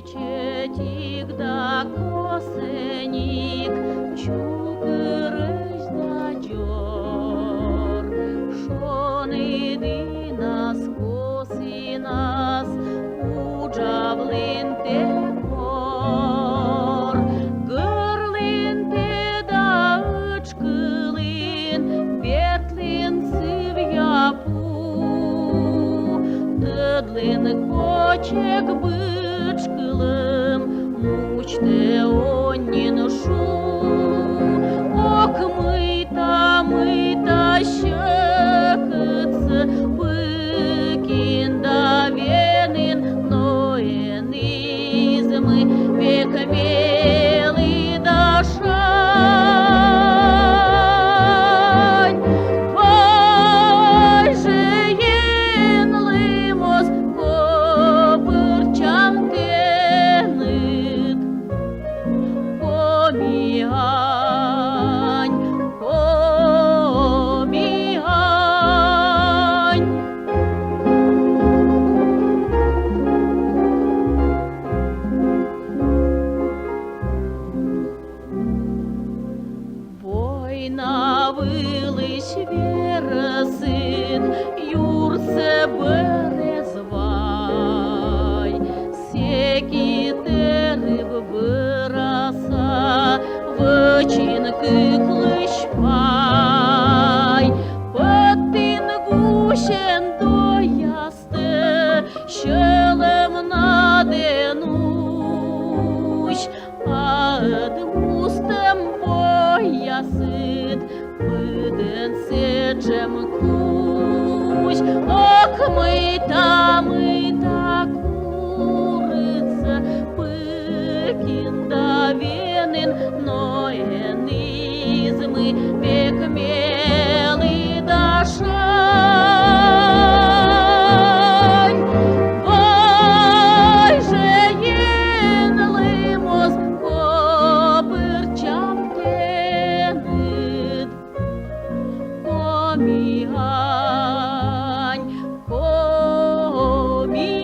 Чечетик да косеник, чукырыш да жор. Шоныды нас косинас, уджавлын те кор. Гырлын те да ычкылын, бертлын сывьяпу. Тыдлын кочек бычкылым, мучте оннин шу. Ок мыта щекыцы, пыкин да венын, ноен измы, век мелый да шань. Вай же енлымоз копырчам теныт, комиань, комиань. Война вылыш вересит, юрсе березвай. Секи терib быраса, вăчин кыклышпай. Пăттин гущен доясты, çăлăм наденущ, ад мустăм поясыт, пыдăн сечем кущ. Ок мыта курыца, пыкин да венын, ноен измы, век мелый да шань. Вай же енлымоз копырчам теныт, комиань, комиань.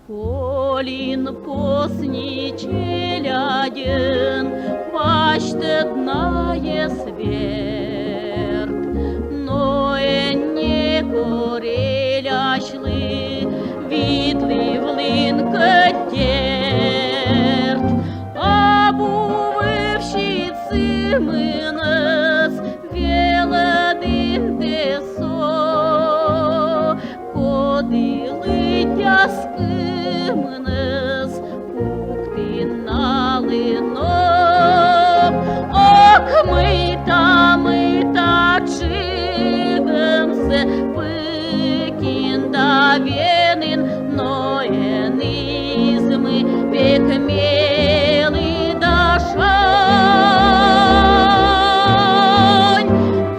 Колин посни челяден, паштеднае сверт, ноенне корелячлы, видливлин кăтерт. Абувывщицы мынăс, велăдин тесо, кодылытяс кымнăс, пуктин налыноп. Ок мыта чыгăмсă, пыкин да венын, ноен измы, век мелый да шань.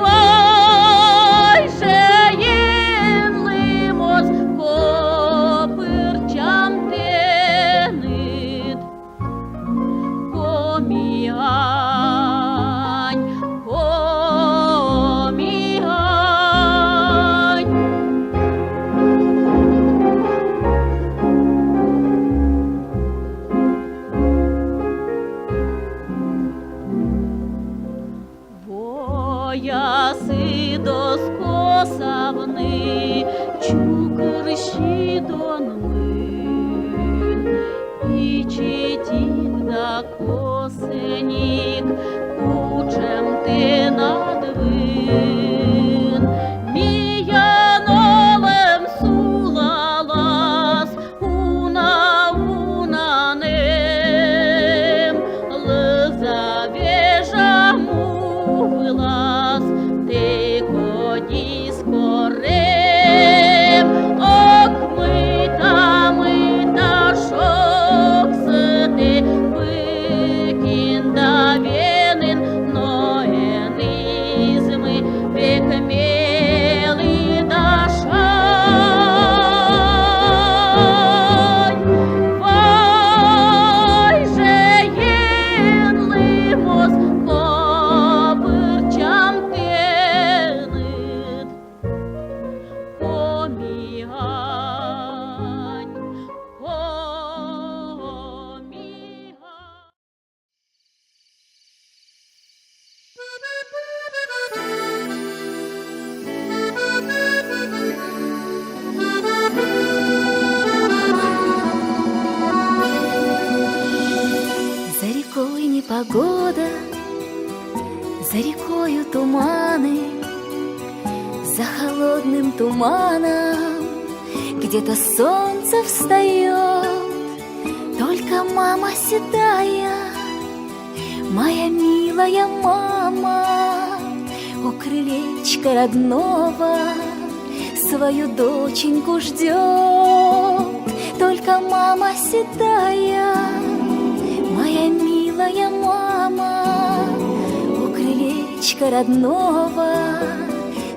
Вай же енлымоз копырчам теныт, комиань, комиань. Воясы доскосавны, чукырщи донмын, и четик да косеник, кучем ты надвын. Миянолым сулалас, унанем, лызавежаму вылаз, те кодис корем. Ок мыта шоксыте, пыкин да венын, ноен Зимой непогода, за рекою туманы, за холодным туманом где-то солнце встает. Только мама седая, моя милая мама, у крылечка родного свою доченьку ждет. Только мама седая, моя милая мама, у крылечка родного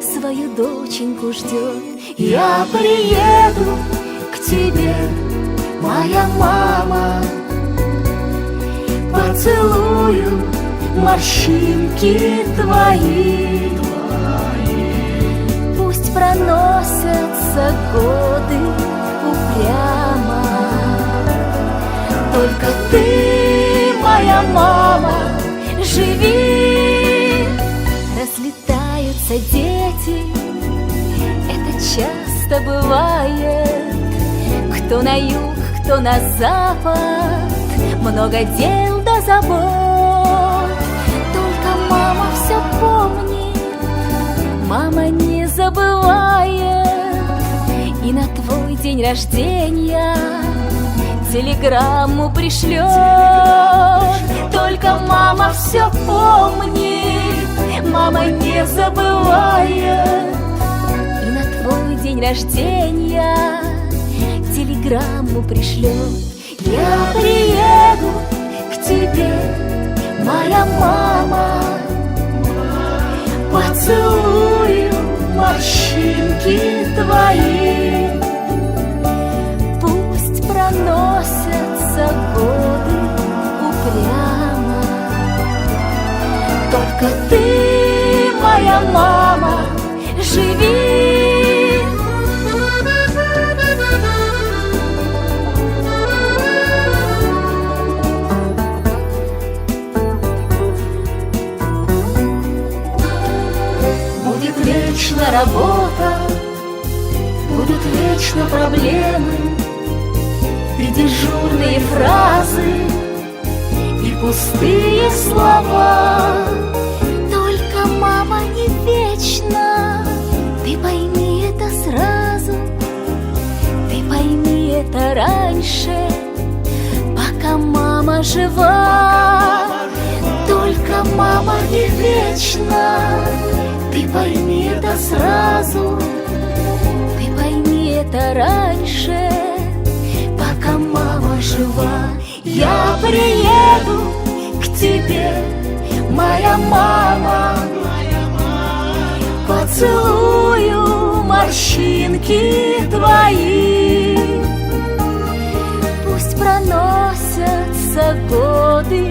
свою доченьку ждет. Я приеду к тебе, моя мама, поцелую морщинки твои. Пусть проносятся годы упрямо, только ты, моя мама, живи. Разлетаются дети, это часто бывает. Кто на юг, кто на запад, много дел да забот. Только мама все помнит, мама не забывает. И на твой день рождения телеграмму пришлет. Только мама все помнит, мама не забывает. И на твой день рождения телеграмму пришлет. Я приеду к тебе, моя мама, поцелую морщинки твои. Пусть проносятся годы упрямо, только ты, моя мама, живи. Будет вечно работа, будут вечно проблемы, и дежурные фразы, и пустые слова. Только мама не вечна, ты пойми это сразу, ты пойми это раньше, пока мама жива. Только мама не вечна, ты пойми это сразу, ты пойми это раньше, пока мама жива. Я приеду к тебе, моя мама, поцелую морщинки твои. Пусть проносятся годы